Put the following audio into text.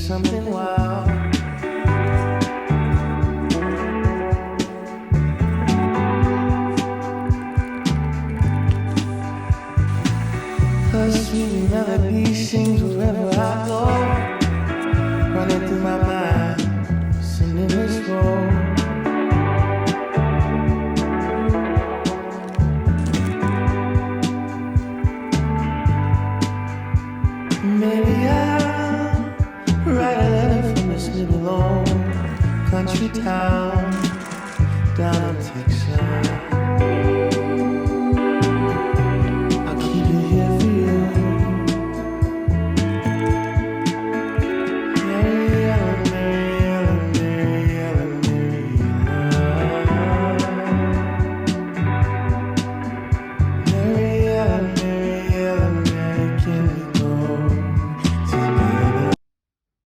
something wild. A sweet melody sings wherever I go, running through my mind, singing this role. Maybe I'll write a letter from this little old country town down in Texas.